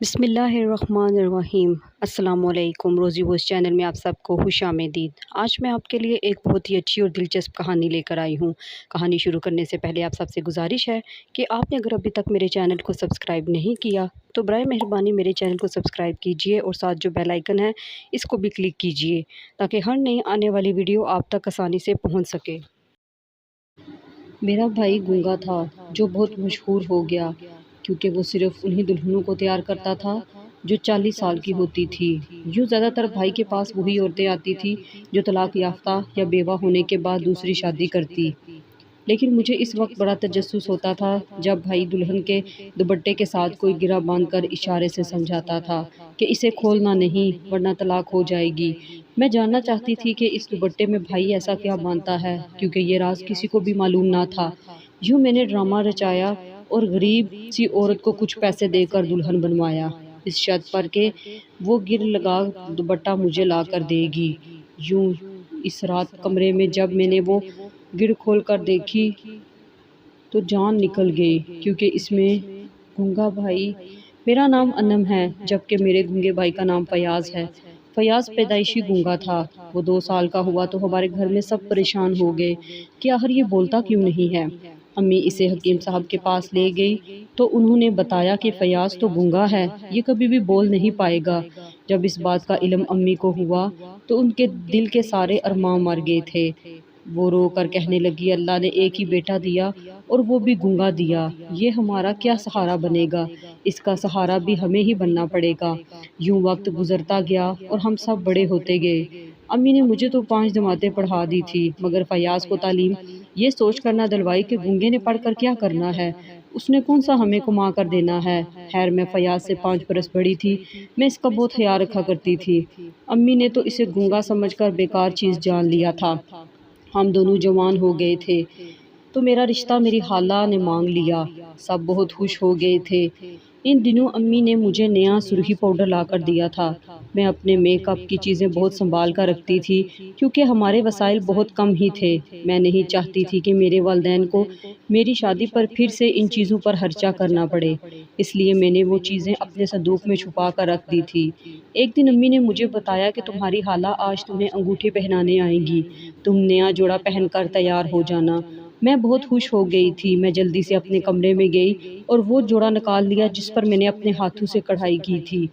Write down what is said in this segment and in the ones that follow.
بسم اللہ الرحمن الرحیم۔ السلام علیکم۔ روزی ووز چینل میں آپ سب کو خوش آمدید۔ آج میں آپ کے لیے ایک بہت ہی اچھی اور دلچسپ کہانی لے کر آئی ہوں۔ کہانی شروع کرنے سے پہلے آپ سب سے گزارش ہے کہ آپ نے اگر ابھی تک میرے چینل کو سبسکرائب نہیں کیا تو برائے مہربانی میرے چینل کو سبسکرائب کیجیے اور ساتھ جو بیل آئیکن ہے اس کو بھی کلک کیجیے تاکہ ہر نئی آنے والی ویڈیو آپ تک آسانی سے پہنچ سکے۔ میرا بھائی گونگا تھا جو بہت مشہور ہو گیا کیونکہ وہ صرف انہی دلہنوں کو تیار کرتا تھا جو 40 سال کی ہوتی تھی۔ یوں زیادہ تر بھائی کے پاس وہی عورتیں آتی تھی جو طلاق یافتہ یا بیوہ ہونے کے بعد دوسری شادی کرتی۔ لیکن مجھے اس وقت بڑا تجسس ہوتا تھا جب بھائی دلہن کے دوپٹے کے ساتھ کوئی گرہ باندھ کر اشارے سے سمجھاتا تھا کہ اسے کھولنا نہیں ورنہ طلاق ہو جائے گی۔ میں جاننا چاہتی تھی کہ اس دوپٹے میں بھائی ایسا کیا باندھتا ہے کیونکہ یہ راز کسی کو بھی معلوم نہ تھا۔ یوں میں نے ڈرامہ رچایا اور غریب سی عورت کو کچھ پیسے دے کر دلہن بنوایا اس شرط پر کہ وہ گر لگا دوپٹہ مجھے لا کر دے گی۔ یوں اس رات کمرے میں جب میں نے وہ گر کھول کر دیکھی تو جان نکل گئی کیونکہ اس میں گونگا بھائی۔ میرا نام انم ہے جبکہ میرے گونگے بھائی کا نام فیاض ہے۔ فیاض پیدائشی گونگا تھا۔ وہ 2 سال کا ہوا تو ہمارے گھر میں سب پریشان ہو گئے کہ آخر یہ بولتا کیوں نہیں ہے۔ امی اسے حکیم صاحب کے پاس لے گئی تو انہوں نے بتایا کہ فیاض تو گونگا ہے، یہ کبھی بھی بول نہیں پائے گا۔ جب اس بات کا علم امی کو ہوا تو ان کے دل کے سارے ارمان مر گئے تھے۔ وہ رو کر کہنے لگی اللہ نے ایک ہی بیٹا دیا اور وہ بھی گونگا دیا، یہ ہمارا کیا سہارا بنے گا، اس کا سہارا بھی ہمیں ہی بننا پڑے گا۔ یوں وقت گزرتا گیا اور ہم سب بڑے ہوتے گئے۔ امی نے مجھے تو 5 جماعتیں پڑھا دی تھی مگر فیاض کو تعلیم یہ سوچ کر نہ دلوائی کہ گونگے نے پڑھ کر کیا کرنا ہے، اس نے کون سا ہمیں کما کر دینا ہے۔ خیر میں فیاض سے 5 برس بڑی تھی، میں اس کا بہت خیال رکھا کرتی تھی۔ امی نے تو اسے گونگا سمجھ کر بیکار چیز جان لیا تھا۔ ہم دونوں جوان ہو گئے تھے تو میرا رشتہ میری خالہ نے مانگ لیا۔ سب بہت خوش ہو گئے تھے۔ ان دنوں امی نے مجھے نیا سرخی پاؤڈر لا کر دیا تھا۔ میں اپنے میک اپ کی چیزیں بہت سنبھال کر رکھتی تھی کیونکہ ہمارے وسائل بہت کم ہی تھے۔ میں نہیں چاہتی تھی کہ میرے والدین کو میری شادی پر پھر سے ان چیزوں پر خرچہ کرنا پڑے، اس لیے میں نے وہ چیزیں اپنے صندوق میں چھپا کر رکھ دی تھی۔ ایک دن امی نے مجھے بتایا کہ تمہاری خالہ آج تمہیں انگوٹھی پہنانے آئیں گی، تم نیا جوڑا پہن کر تیار ہو جانا۔ میں بہت خوش ہو گئی تھی۔ میں جلدی سے اپنے کمرے میں گئی اور وہ جوڑا نکال لیا جس پر میں نے اپنے ہاتھوں سے کڑھائی کی تھی۔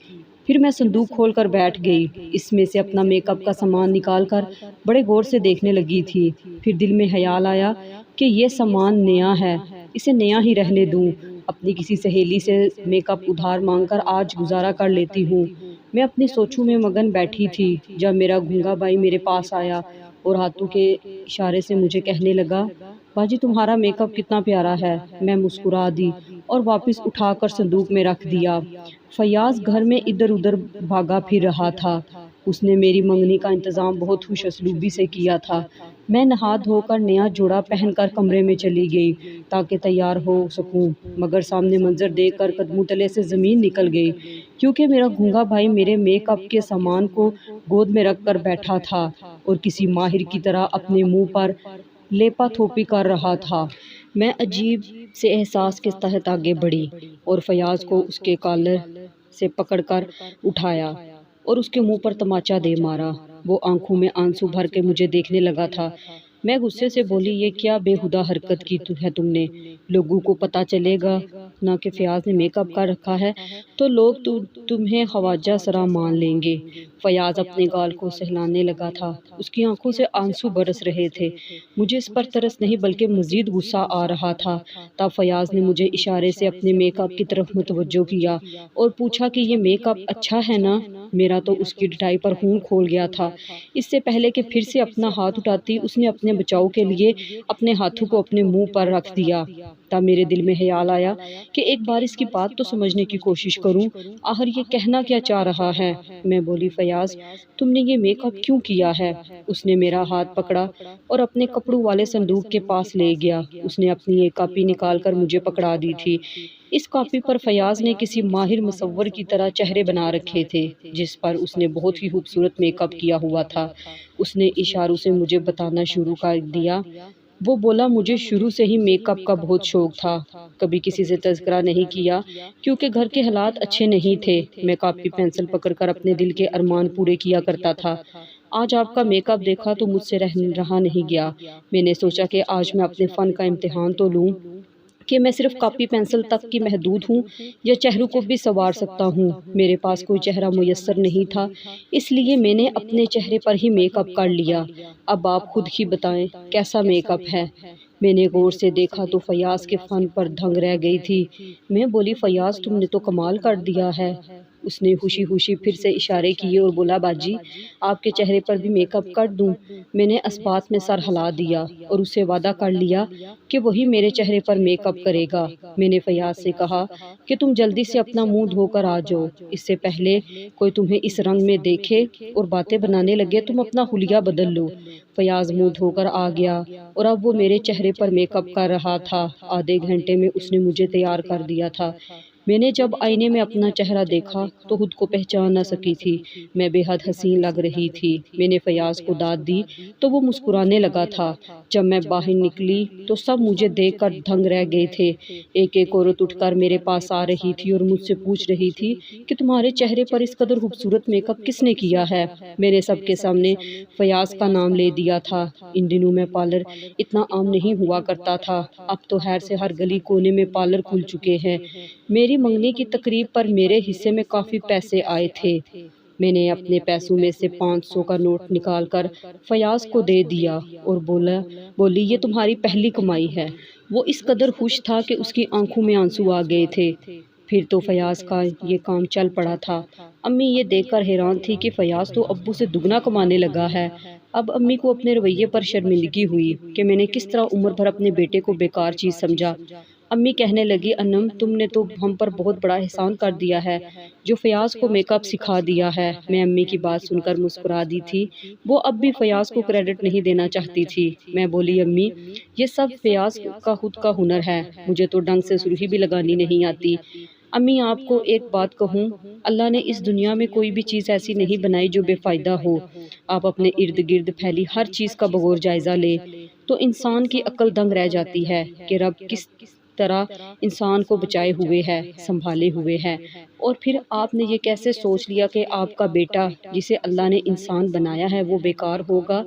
پھر میں صندوق کھول کر بیٹھ گئی، اس میں سے اپنا میک اپ کا سامان نکال کر بڑے غور سے دیکھنے لگی تھی۔ پھر دل میں خیال آیا کہ یہ سامان نیا ہے، اسے نیا ہی رہنے دوں، اپنی کسی سہیلی سے میک اپ ادھار مانگ کر آج گزارا کر لیتی ہوں۔ میں اپنی سوچوں میں مگن بیٹھی تھی جب میرا گونگا بھائی میرے پاس آیا اور ہاتھوں کے اشارے سے مجھے کہنے لگا باجی تمہارا میک اپ کتنا پیارا ہے۔ میں مسکرا دی اور واپس اٹھا کر صندوق میں رکھ دیا۔ فیاض گھر میں ادھر ادھر بھاگا پھر رہا تھا۔ اس نے میری منگنی کا انتظام بہت خوش اسلوبی سے کیا تھا۔ میں نہا دھو کر نیا جوڑا پہن کر کمرے میں چلی گئی تاکہ تیار ہو سکوں، مگر سامنے منظر دیکھ کر قدموں تلے سے زمین نکل گئی کیونکہ میرا گونگا بھائی میرے میک اپ کے سامان کو گود میں رکھ کر بیٹھا تھا اور کسی ماہر کی طرح اپنے منہ پر لیپا تھوپی کر رہا تھا۔ میں عجیب سے احساس کے تحت آگے بڑھی اور فیاض کو اس کے کالر سے پکڑ کر اٹھایا اور اس کے منہ پر تماچا دے مارا۔ وہ آنکھوں میں آنسو بھر کے مجھے دیکھنے لگا تھا۔ میں غصے سے بولی یہ کیا بےہودہ حرکت کی ہے تم نے، لوگوں کو پتہ چلے گا نہ کہ فیاض نے میک اپ کر رکھا ہے تو لوگ تمہیں خواجہ سرا مان لیں گے۔ فیاض اپنے گال کو سہلانے لگا تھا، اس کی آنکھوں سے آنسو برس رہے تھے۔ مجھے اس پر ترس نہیں بلکہ مزید غصہ آ رہا تھا۔ تب فیاض نے مجھے اشارے سے اپنے میک اپ کی طرف متوجہ کیا اور پوچھا کہ یہ میک اپ اچھا ہے نا؟ میرا تو اس کی ڈٹائی پر خون کھول گیا تھا۔ اس سے پہلے کہ پھر سے اپنا ہاتھ اٹھاتی اس نے اپنے بچاؤ کے لیے اپنے ہاتھوں کو اپنے منہ پر رکھ دیا۔ تب میرے دل میں خیال آیا کہ ایک بار اس کی بات تو سمجھنے کی کوشش کروں، آخر یہ کہنا کیا چاہ رہا ہے۔ میں بولی فیاض تم نے یہ میک اپ کیوں کیا ہے؟ اس نے میرا ہاتھ پکڑا اور اپنے کپڑوں والے صندوق کے پاس لے گیا۔ اس نے اپنی ایک کاپی نکال کر مجھے پکڑا دی تھی۔ اس کاپی پر فیاض نے کسی ماہر مصور کی طرح چہرے بنا رکھے تھے جس پر اس نے بہت ہی خوبصورت میک اپ کیا ہوا تھا۔ اس نے اشاروں سے مجھے بتانا شروع کر دیا وہ بولا مجھے شروع سے ہی میک اپ کا بہت شوق تھا، کبھی کسی سے تذکرہ نہیں کیا کیونکہ گھر کے حالات اچھے نہیں تھے۔ میں کاپی پینسل پکڑ کر اپنے دل کے ارمان پورے کیا کرتا تھا۔ آج آپ کا میک اپ دیکھا تو مجھ سے رہا نہیں گیا۔ میں نے سوچا کہ آج میں اپنے فن کا امتحان تو لوں کہ میں صرف کاپی پینسل تک کی محدود ہوں یا چہروں کو بھی سنوار سکتا ہوں۔ میرے پاس کوئی چہرہ میسر نہیں تھا، اس لیے میں نے اپنے چہرے پر ہی میک اپ کر لیا۔ اب آپ خود ہی بتائیں کیسا میک اپ ہے؟ میں نے غور سے دیکھا تو فیاض کے فن پر دھنگ رہ گئی تھی۔ میں بولی فیاض تم نے تو کمال کر دیا ہے۔ اس نے خوشی خوشی پھر سے اشارے کیے اور بولا باجی آپ کے چہرے پر بھی میک اپ کر دوں؟ میں نے اسبات میں سر ہلا دیا اور اس سے وعدہ کر لیا کہ وہی میرے چہرے پر میک اپ کرے گا۔ میں نے فیاض سے کہا کہ تم جلدی سے اپنا منہ دھو کر آ جاؤ، اس سے پہلے کوئی تمہیں اس رنگ میں دیکھے اور باتیں بنانے لگے تم اپنا حلیہ بدل لو۔ فیاض منہ دھو کر آ گیا اور اب وہ میرے چہرے پر میک اپ کر رہا تھا۔ آدھے گھنٹے میں اس نے مجھے تیار کر دیا تھا۔ میں نے جب آئینے میں اپنا چہرہ دیکھا تو خود کو پہچان نہ سکی تھی۔ میں بے حد حسین لگ رہی تھی۔ میں نے فیاض کو داد دی تو وہ مسکرانے لگا تھا۔ جب میں باہر نکلی تو سب مجھے دیکھ کر دھنگ رہ گئے تھے۔ ایک ایک عورت اٹھ کر میرے پاس آ رہی تھی اور مجھ سے پوچھ رہی تھی کہ تمہارے چہرے پر اس قدر خوبصورت میک اپ کس نے کیا ہے؟ میں نے سب کے سامنے فیاض کا نام لے دیا تھا۔ ان دنوں میں پارلر اتنا عام نہیں ہوا کرتا تھا، اب تو خیر سے ہر گلی کونے میں پارلر کھل چکے ہیں۔ میری منگنی کی تقریب پر میرے حصے میں کافی پیسے آئے تھے۔ میں نے اپنے پیسوں میں سے 500 کا نوٹ نکال کر فیاض کو دے دیا اور بولی یہ تمہاری پہلی کمائی ہے۔ وہ اس قدر خوش تھا کہ اس کی آنکھوں میں آنسو آ گئے تھے۔ پھر تو فیاض کا یہ کام چل پڑا تھا۔ امی یہ دیکھ کر حیران تھی کہ فیاض تو ابو سے دگنا کمانے لگا ہے۔ اب امی کو اپنے رویے پر شرمندگی ہوئی کہ میں نے کس طرح عمر بھر اپنے بیٹے کو بیکار چیز سمجھا۔ امی کہنے لگی انم تم نے تو ہم پر بہت بڑا احسان کر دیا ہے جو فیاض کو میک اپ سکھا دیا ہے۔ میں امی کی بات سن کر مسکرا دی تھی۔ وہ اب بھی فیاض کو کریڈٹ نہیں دینا چاہتی تھی۔ میں بولی امی یہ سب فیاض کا خود کا ہنر ہے، مجھے تو ڈنگ سے سرخی بھی لگانی نہیں آتی۔ امی آپ کو ایک بات کہوں، اللہ نے اس دنیا میں کوئی بھی چیز ایسی نہیں بنائی جو بے فائدہ ہو۔ آپ اپنے ارد گرد پھیلی ہر چیز کا بغور جائزہ لیں تو انسان کی عقل دنگ رہ جاتی ہے کہ رب کس طرح انسان کو بچائے ہوئے ہے، سنبھالے ہوئے ہے۔ اور پھر آپ نے یہ کیسے سوچ لیا کہ آپ کا بیٹا جسے اللہ نے انسان بنایا ہے وہ بیکار ہوگا؟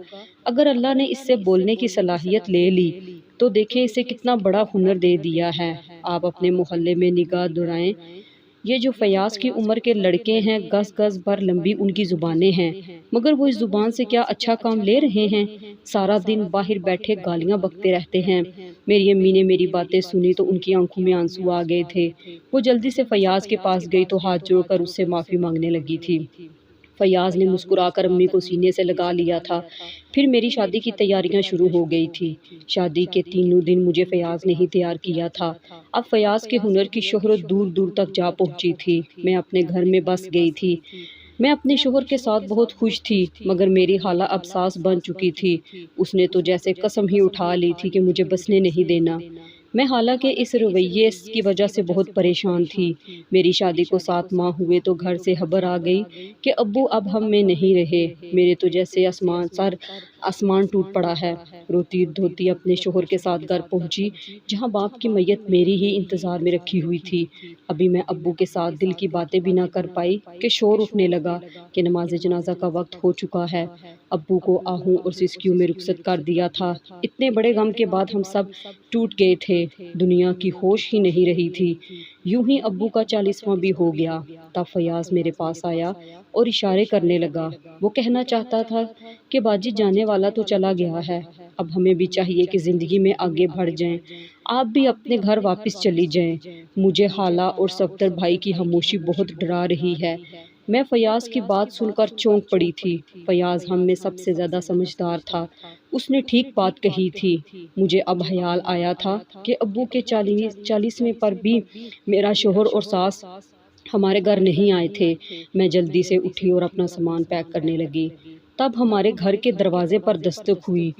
اگر اللہ نے اس سے بولنے کی صلاحیت لے لی تو دیکھیں اسے کتنا بڑا ہنر دے دیا ہے۔ آپ اپنے محلے میں نگاہ دوڑائیں، یہ جو فیاض کی عمر کے لڑکے ہیں گز گز بھر لمبی ان کی زبانیں ہیں، مگر وہ اس زبان سے کیا اچھا کام لے رہے ہیں؟ سارا دن باہر بیٹھے گالیاں بکتے رہتے ہیں۔ میری امی نے میری باتیں سنی تو ان کی آنکھوں میں آنسو آ گئے تھے۔ وہ جلدی سے فیاض کے پاس گئی تو ہاتھ جوڑ کر اس سے معافی مانگنے لگی تھی۔ فیاض نے مسکرا کر امی کو سینے سے لگا لیا تھا۔ پھر میری شادی کی تیاریاں شروع ہو گئی تھی۔ شادی کے 3 دن مجھے فیاض نے ہی تیار کیا تھا۔ اب فیاض کے ہنر کی شہرت دور دور تک جا پہنچی تھی۔ میں اپنے گھر میں بس گئی تھی۔ میں اپنے شوہر کے ساتھ بہت خوش تھی، مگر میری خالہ اب ساس بن چکی تھی۔ اس نے تو جیسے قسم ہی اٹھا لی تھی کہ مجھے بسنے نہیں دینا۔ میں خالہ کے اس رویے کی وجہ سے بہت پریشان تھی۔ میری شادی کو 7 ماہ ہوئے تو گھر سے خبر آ گئی کہ ابو اب ہم میں نہیں رہے۔ میرے تو جیسے آسمان ٹوٹ پڑا ہے۔ روتی دھوتی اپنے شوہر کے ساتھ گھر پہنچی جہاں باپ کی میت میری ہی انتظار میں رکھی ہوئی تھی۔ ابھی میں ابو کے ساتھ دل کی باتیں بھی نہ کر پائی کہ شور اٹھنے لگا کہ نماز جنازہ کا وقت ہو چکا ہے۔ ابو کو آہوں اور سسکیوں میں رخصت کر دیا تھا۔ اتنے بڑے غم کے بعد ہم سب ٹوٹ گئے تھے، دنیا کی ہوش ہی نہیں رہی تھی۔ یوں ہی ابو کا 40واں بھی ہو گیا۔ تب فیاض میرے پاس آیا اور اشارے کرنے لگا۔ وہ کہنا چاہتا تھا کہ باجی جانے والا تو چلا گیا ہے، اب ہمیں بھی چاہیے کہ زندگی میں آگے بڑھ جائیں، آپ بھی اپنے گھر واپس چلی جائیں۔ مجھے خالہ اور صفدر بھائی کی خاموشی بہت ڈرا رہی ہے۔ میں فیاض کی بات سن کر چونک پڑی تھی۔ فیاض ہم میں سب سے زیادہ سمجھدار تھا، اس نے ٹھیک بات کہی تھی۔ مجھے اب خیال آیا تھا کہ ابو کے 40ویں پر بھی میرا شوہر اور ساس ہمارے گھر نہیں آئے تھے۔ میں جلدی سے اٹھی اور اپنا سامان پیک کرنے لگی۔ تب ہمارے گھر کے دروازے پر دستک ہوئی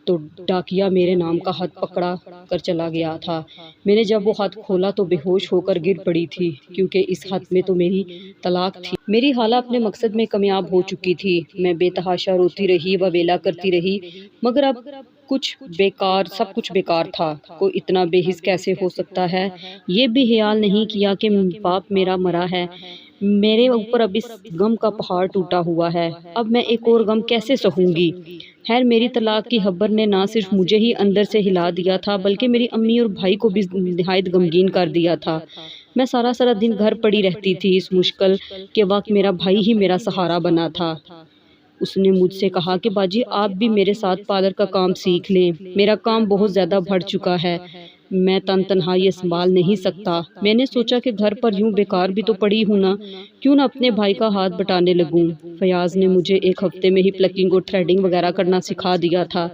تو ڈاکیا میرے نام کا خط پکڑا کر چلا گیا تھا۔ میں نے جب وہ خط کھولا تو بے ہوش ہو کر گر پڑی تھی، کیونکہ اس خط میں تو میری طلاق تھی۔ میری خالہ اپنے مقصد میں کامیاب ہو چکی تھی۔ میں بے تحاشا روتی رہی، واویلا کرتی رہی، مگر اب کچھ بیکار، سب کچھ بیکار تھا۔ کوئی اتنا بے حس کیسے ہو سکتا ہے؟ یہ بھی خیال نہیں کیا کہ باپ میرا مرا ہے، میرے اوپر اب اس غم کا پہاڑ ٹوٹا ہوا ہے، اب میں ایک اور غم کیسے سہوں گی؟ خیر میری طلاق کی خبر نے نہ صرف مجھے ہی اندر سے ہلا دیا تھا بلکہ میری امی اور بھائی کو بھی نہایت غمگین کر دیا تھا۔ میں سارا دن گھر پڑی رہتی تھی۔ اس مشکل کے وقت میرا بھائی ہی میرا سہارا بنا تھا۔ اس نے مجھ سے کہا کہ باجی آپ بھی میرے ساتھ پارلر کا کام سیکھ لیں، میرا کام بہت زیادہ بڑھ چکا ہے، میں تنہا یہ سنبھال نہیں سکتا۔ میں نے سوچا کہ گھر پر یوں بیکار بھی تو پڑی ہوں نا، کیوں نہ اپنے بھائی کا ہاتھ بٹانے لگوں۔ فیاض نے مجھے ایک ہفتے میں ہی پلکنگ اور تھریڈنگ وغیرہ کرنا سکھا دیا تھا۔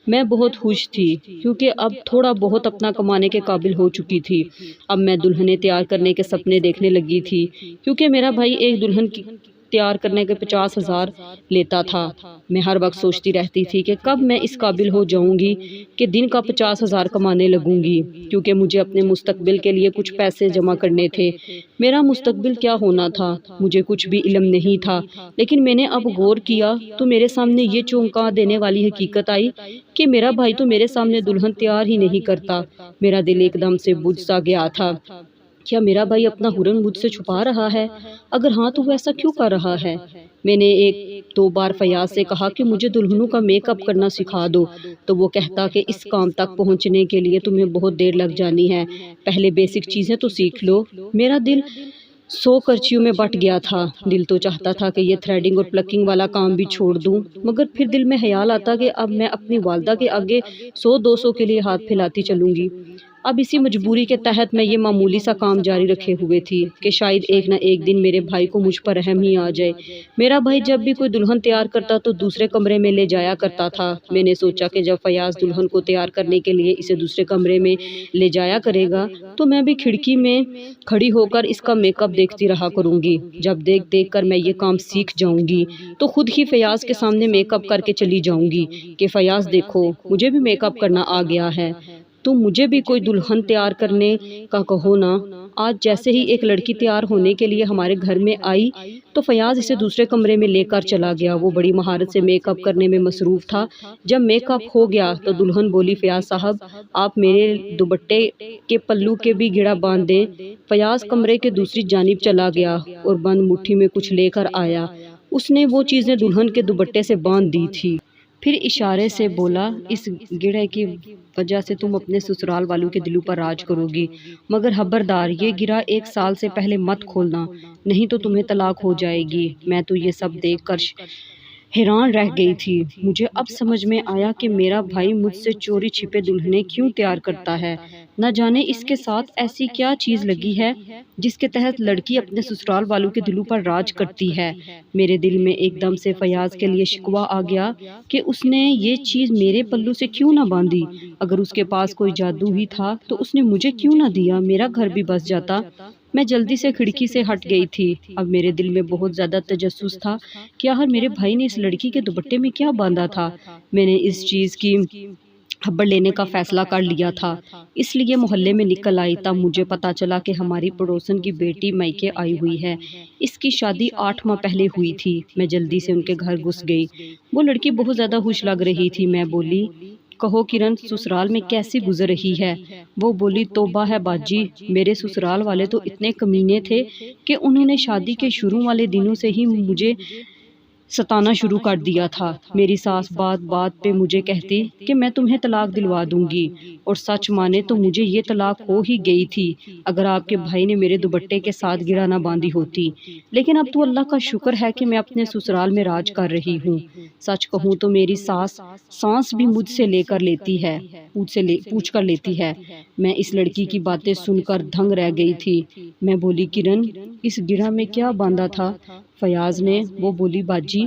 میں بہت خوش تھی کیونکہ اب تھوڑا بہت اپنا کمانے کے قابل ہو چکی تھی۔ اب میں دلہنیں تیار کرنے کے سپنے دیکھنے لگی تھی کیونکہ میرا بھائی ایک دلہن کی تیار کرنے کے 50,000 لیتا تھا۔ میں ہر وقت سوچتی رہتی تھی کہ کب میں اس قابل ہو جاؤں گی کہ دن کا 50,000 کمانے لگوں گی، کیونکہ مجھے اپنے مستقبل کے لیے کچھ پیسے جمع کرنے تھے۔ میرا مستقبل کیا ہونا تھا مجھے کچھ بھی علم نہیں تھا، لیکن میں نے اب غور کیا تو میرے سامنے یہ چونکا دینے والی حقیقت آئی کہ میرا بھائی تو میرے سامنے دلہن تیار ہی نہیں کرتا۔ میرا دل ایک دم سے بجھ سا گیا تھا۔ کیا میرا بھائی اپنا ہنر مجھ سے چھپا رہا ہے؟ اگر ہاں تو وہ ایسا کیوں کر رہا ہے؟ میں نے ایک دو بار فیاض سے کہا کہ مجھے دلہنوں کا میک اپ کرنا سکھا دو، تو وہ کہتا کہ اس کام تک پہنچنے کے لیے تمہیں بہت دیر لگ جانی ہے، پہلے بیسک چیزیں تو سیکھ لو۔ میرا دل 100 کرچیوں میں بٹ گیا تھا۔ دل تو چاہتا تھا کہ یہ تھریڈنگ اور پلکنگ والا کام بھی چھوڑ دوں، مگر پھر دل میں خیال آتا کہ اب میں اپنی والدہ کے آگے 100-200 کے لیے ہاتھ پھیلاتی چلوں گی۔ اب اسی مجبوری کے تحت میں یہ معمولی سا کام جاری رکھے ہوئے تھی کہ شاید ایک نہ ایک دن میرے بھائی کو مجھ پر رحم ہی آ جائے۔ میرا بھائی جب بھی کوئی دلہن تیار کرتا تو دوسرے کمرے میں لے جایا کرتا تھا۔ میں نے سوچا کہ جب فیاض دلہن کو تیار کرنے کے لیے اسے دوسرے کمرے میں لے جایا کرے گا تو میں بھی کھڑکی میں کھڑی ہو کر اس کا میک اپ دیکھتی رہا کروں گی۔ جب دیکھ کر میں یہ کام سیکھ جاؤں گی تو خود ہی فیاض کے سامنے میک اپ کر کے چلی جاؤں گی کہ فیاض دیکھو مجھے بھی میک اپ کرنا آ گیا ہے، تم مجھے بھی کوئی دلہن تیار کرنے کا کہو نا۔ آج جیسے ہی ایک لڑکی تیار ہونے کے لیے ہمارے گھر میں آئی تو فیاض اسے دوسرے کمرے میں لے کر چلا گیا۔ وہ بڑی مہارت سے میک اپ کرنے میں مصروف تھا۔ جب میک اپ ہو گیا تو دلہن بولی فیاض صاحب آپ میرے دوپٹے کے پلو کے بھی گھڑا باندھ دیں۔ فیاض کمرے کے دوسری جانب چلا گیا اور بند مٹھی میں کچھ لے کر آیا۔ اس نے وہ چیزیں دلہن کے دوپٹے سے باندھ دی تھی۔ پھر اشارے سے بولا اس گڑھے کی وجہ سے تم اپنے سسرال والوں کے دلوں پر راج کرو گی، مگر خبردار یہ گرہ 1 سال سے پہلے مت کھولنا، نہیں تو تمہیں طلاق ہو جائے گی۔ میں تو یہ سب دیکھ کر حیران رہ گئی تھی۔ مجھے اب سمجھ میں آیا کہ میرا بھائی مجھ سے چوری چھپے دلہنیں کیوں تیار کرتا ہے۔ نہ جانے اس کے ساتھ ایسی کیا چیز لگی ہے جس کے تحت لڑکی اپنے سسرال والوں کے دلوں پر راج کرتی ہے۔ میرے دل میں ایک دم سے فیاض کے لیے شکوہ آ گیا کہ اس نے یہ چیز میرے پلو سے کیوں نہ باندھی۔ اگر اس کے پاس کوئی جادو ہی تھا تو اس نے مجھے کیوں نہ دیا، میرا گھر بھی بس جاتا۔ میں جلدی سے کھڑکی سے ہٹ گئی تھی۔ اب میرے دل میں بہت زیادہ تجسس تھا کہ آخر میرے بھائی نے اس لڑکی کے دوپٹے میں کیا باندھا تھا۔ میں نے اس چیز کی خبر لینے کا فیصلہ کر لیا تھا، اس لیے محلے میں نکل آئی۔ تب مجھے پتا چلا کہ ہماری پڑوسن کی بیٹی میکے آئی ہوئی ہے۔ اس کی شادی 8 ماہ پہلے ہوئی تھی۔ میں جلدی سے ان کے گھر گھس گئی۔ وہ لڑکی بہت زیادہ خوش لگ رہی تھی۔ میں بولی کہو کرن سسرال میں کیسی گزر رہی ہے؟ وہ بولی توبہ ہے باجی، میرے سسرال والے تو اتنے کمینے تھے کہ انہوں نے شادی کے شروع والے دنوں سے ہی مجھے ستانا شروع کر دیا تھا۔ میری ساس بات بات پہ مجھے کہتی کہ میں تمہیں طلاق دلوا دوں گی، اور سچ مانے تو مجھے یہ طلاق ہو ہی گئی تھی اگر آپ کے بھائی نے میرے دوپٹے کے ساتھ گرہ نہ باندھی ہوتی۔ لیکن اب تو اللہ کا شکر ہے کہ میں اپنے سسرال میں راج کر رہی ہوں۔ سچ کہوں تو میری ساس سانس بھی مجھ سے لے کر لیتی ہے، پوچھ کر لیتی ہے۔ میں اس لڑکی کی باتیں سن کر دھنگ رہ گئی تھی۔ میں بولی کرن اس گرہ میں کیا باندھا تھا فیاض نے؟ وہ بولی باجی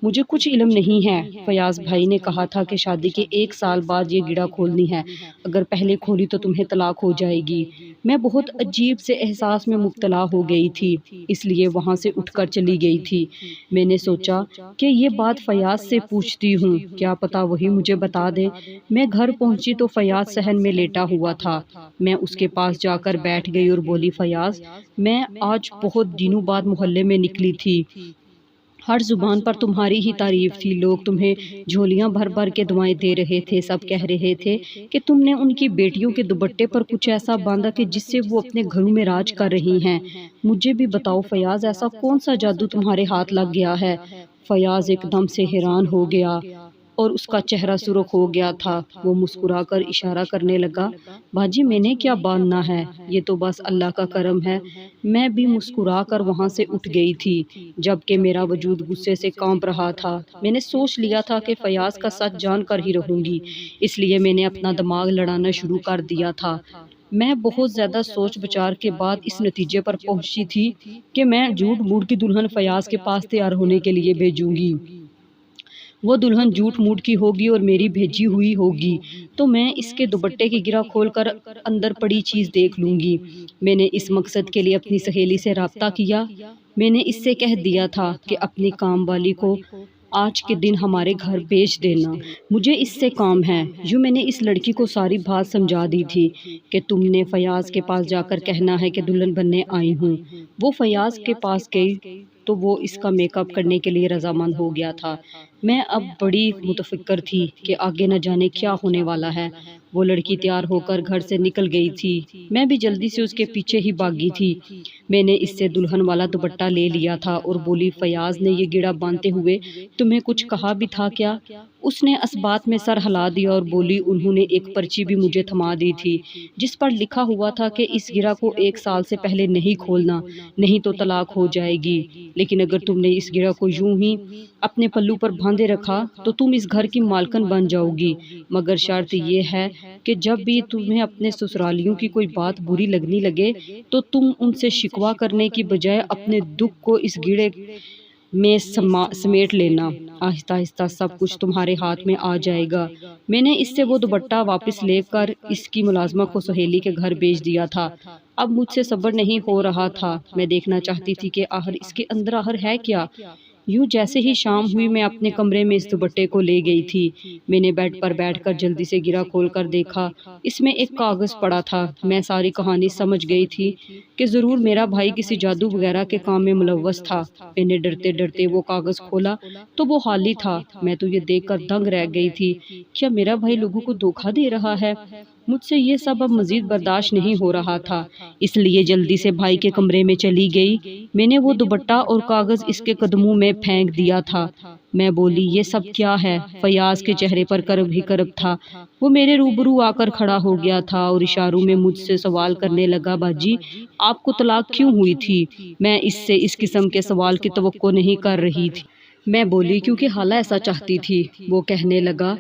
مجھے کچھ علم نہیں ہے، فیاض بھائی نے کہا تھا کہ شادی کے 1 سال بعد یہ گڑھا کھولنی ہے، اگر پہلے کھولی تو تمہیں طلاق ہو جائے گی۔ میں بہت عجیب سے احساس میں مبتلا ہو گئی تھی، اس لیے وہاں سے اٹھ کر چلی گئی تھی۔ میں نے سوچا کہ یہ بات فیاض سے پوچھتی ہوں، کیا پتا وہی مجھے بتا دے۔ میں گھر پہنچی تو فیاض صحن میں لیٹا ہوا تھا۔ میں اس کے پاس جا کر بیٹھ گئی اور بولی فیاض میں آج بہت دنوں بعد محلے میں نکلی تھی، ہر زبان پر تمہاری ہی تعریف تھی، لوگ تمہیں جھولیاں بھر بھر کے دعائیں دے رہے تھے، سب کہہ رہے تھے کہ تم نے ان کی بیٹیوں کے دوپٹے پر کچھ ایسا باندھا کہ جس سے وہ اپنے گھروں میں راج کر رہی ہیں۔ مجھے بھی بتاؤ فیاض، ایسا کون سا جادو تمہارے ہاتھ لگ گیا ہے؟ فیاض ایک دم سے حیران ہو گیا اور اس کا چہرہ سرخ ہو گیا تھا۔ وہ مسکرا کر اشارہ کرنے لگا، باجی میں نے کیا باندھنا ہے، یہ تو بس اللہ کا کرم ہے۔ میں بھی مسکرا کر وہاں سے اٹھ گئی تھی، جبکہ میرا وجود غصے سے کانپ رہا تھا۔ میں نے سوچ لیا تھا کہ فیاض کا سچ جان کر ہی رہوں گی، اس لیے میں نے اپنا دماغ لڑانا شروع کر دیا تھا۔ میں بہت زیادہ سوچ بچار کے بعد اس نتیجے پر پہنچی تھی کہ میں جھوٹ موٹ کی دلہن فیاض کے پاس تیار ہونے کے لیے بھیجوں گی۔ وہ دلہن جھوٹ موٹ کی ہوگی اور میری بھیجی ہوئی ہوگی، تو میں اس کے دوپٹے کی گرہ کھول کر اندر پڑی چیز دیکھ لوں گی۔ میں نے اس مقصد کے لیے اپنی سہیلی سے رابطہ کیا۔ میں نے اس سے کہہ دیا تھا کہ اپنی کام والی کو آج کے دن ہمارے گھر بھیج دینا، مجھے اس سے کام ہے۔ یوں میں نے اس لڑکی کو ساری بات سمجھا دی تھی کہ تم نے فیاض کے پاس جا کر کہنا ہے کہ دلہن بننے آئی ہوں۔ وہ فیاض کے پاس گئی تو وہ اس کا میک اپ کرنے کے لیے رضامند ہو گیا تھا۔ میں اب بڑی متفکر تھی کہ آگے نہ جانے کیا ہونے والا ہے۔ وہ لڑکی تیار ہو کر گھر سے نکل گئی تھی، میں بھی جلدی سے اس کے پیچھے ہی بھاگی تھی۔ میں نے اس سے دلہن والا دوپٹہ لے لیا تھا اور بولی، فیاض نے یہ گڑا باندھتے ہوئے تمہیں کچھ کہا بھی تھا کیا؟ اس نے اس بات میں سر ہلا دیا اور بولی، انہوں نے ایک پرچی بھی مجھے تھما دی تھی جس پر لکھا ہوا تھا کہ اس گرہ کو 1 سال سے پہلے نہیں کھولنا، نہیں تو طلاق ہو جائے گی۔ لیکن اگر تم نے اس گرہ کو یوں ہی اپنے پلو پر باندھے رکھا تو تم اس گھر کی مالکن بن جاؤ گی، مگر شرط یہ ہے کہ جب بھی تمہیں اپنے سسرالیوں کی کوئی بات بری لگنے لگے تو تم ان سے شکوہ کرنے کی بجائے اپنے دکھ کو اس گڑے میں سمیٹ لینا، آہستہ آہستہ سب کچھ تمہارے ہاتھ میں آ جائے گا۔ میں نے اس سے وہ دوپٹہ واپس لے کر اس کی ملازمہ کو سہیلی کے گھر بھیج دیا تھا۔ اب مجھ سے صبر نہیں ہو رہا تھا، میں دیکھنا چاہتی تھی کہ آخر اس کے اندر آخر ہے کیا۔ یوں جیسے ہی شام ہوئی میں اپنے کمرے میں اس دوپٹے کو لے گئی تھی۔ میں نے بیڈ پر بیٹھ کر جلدی سے گرہ کھول کر دیکھا، اس میں ایک کاغذ پڑا تھا۔ میں ساری کہانی سمجھ گئی تھی کہ ضرور میرا بھائی کسی جادو وغیرہ کے کام میں ملوث تھا۔ میں نے ڈرتے ڈرتے وہ کاغذ کھولا تو وہ خالی تھا۔ میں تو یہ دیکھ کر دنگ رہ گئی تھی، کیا میرا بھائی لوگوں کو دھوکہ دے رہا ہے؟ مجھ سے یہ سب اب مزید برداشت نہیں ہو رہا تھا، اس لیے جلدی سے بھائی کے کمرے میں چلی گئی۔ میں نے وہ دوپٹہ اور کاغذ اس کے قدموں میں پھینک دیا تھا۔ میں بولی، یہ سب کیا ہے؟ فیاض کے چہرے پر کرب ہی کرب تھا۔ وہ میرے روبرو آ کر کھڑا ہو گیا تھا اور اشاروں میں مجھ سے سوال کرنے لگا، باجی آپ کو طلاق کیوں ہوئی تھی؟ میں اس سے اس قسم کے سوال کی توقع نہیں کر رہی تھی۔ میں بولی، کیونکہ خالہ ایسا چاہتی تھی۔ وہ کہنے لگا،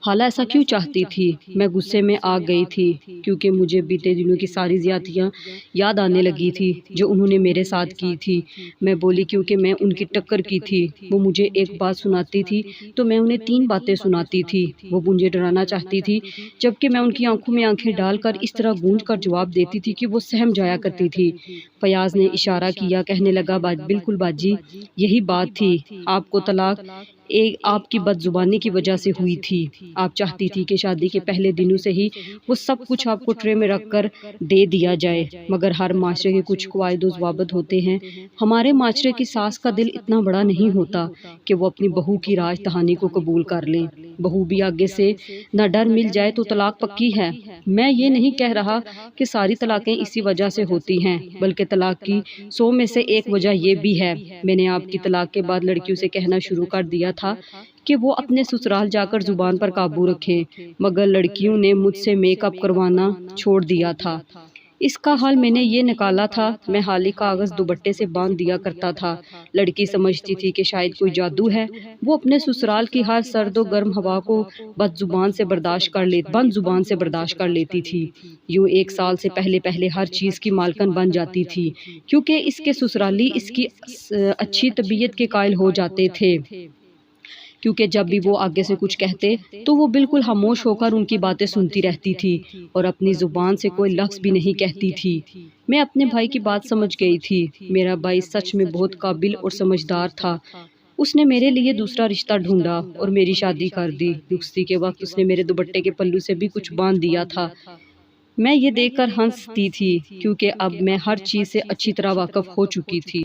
خالہ ایسا کیوں چاہتی تھی؟ میں غصے میں آ گئی تھی کیونکہ مجھے بیتے دنوں کی ساری زیادتیاں یاد آنے لگی تھی جو انہوں نے میرے ساتھ کی تھی۔ میں بولی، کیونکہ میں ان کی ٹکر کی تھی۔ وہ مجھے ایک بات سناتی تھی تو میں انہیں 3 باتیں سناتی تھی۔ وہ مجھے ڈرانا چاہتی تھی جبکہ میں ان کی آنکھوں میں آنکھیں ڈال کر اس طرح گونج کر جواب دیتی تھی کہ وہ سہم جایا کرتی تھی۔ فیاض نے اشارہ کیا، کہنے لگا، بالکل باجی یہی بات تھی، آپ کو طلاق آپ کی بد زبانی کی وجہ سے ہوئی تھی۔ آپ چاہتی تھی کہ شادی کے پہلے دنوں سے ہی وہ سب کچھ آپ کو ٹرے میں رکھ کر دے دیا جائے، مگر ہر معاشرے کے کچھ قواعد و ضوابط ہوتے ہیں۔ ہمارے معاشرے کی ساس کا دل اتنا بڑا نہیں ہوتا کہ وہ اپنی بہو کی راج دہانی کو قبول کر لیں۔ بہو بھی آگے سے نہ ڈر مل جائے تو طلاق پکی ہے۔ میں یہ نہیں کہہ رہا کہ ساری طلاقیں اسی وجہ سے ہوتی ہیں، بلکہ طلاق کی 100 میں سے 1 وجہ یہ بھی ہے۔ میں نے آپ کی طلاق کے بعد لڑکیوں سے کہنا شروع کر دیا تھا کہ وہ اپنے سسرال جا کر زبان پر قابو رکھیں، مگر لڑکیوں نے مجھ سے میک اپ کروانا چھوڑ دیا تھا۔ اس کا حل میں نے یہ نکالا تھا، میں خالی کاغذ دوپٹے سے باندھ دیا کرتا تھا۔ لڑکی سمجھتی تھی کہ شاید کوئی جادو ہے، وہ اپنے سسرال کی ہر سرد و گرم ہوا کو بند زبان سے برداشت کر لیتی تھی۔ یوں 1 سال سے پہلے ہر چیز کی مالکن بن جاتی تھی، کیونکہ اس کے سسرالی اس کی اچھی طبیعت کے قائل ہو جاتے تھے، کیونکہ جب بھی وہ آگے سے کچھ کہتے تو وہ بالکل خاموش ہو کر ان کی باتیں سنتی رہتی تھی اور اپنی زبان سے کوئی لفظ بھی نہیں کہتی تھی۔ میں اپنے بھائی کی بات سمجھ گئی تھی۔ میرا بھائی سچ میں بہت قابل اور سمجھدار تھا۔ اس نے میرے لیے دوسرا رشتہ ڈھونڈا اور میری شادی کر دی۔ رخصتی کے وقت اس نے میرے دوپٹے کے پلو سے بھی کچھ باندھ دیا تھا۔ میں یہ دیکھ کر ہنستی تھی کیونکہ اب میں ہر چیز سے اچھی طرح واقف ہو چکی تھی۔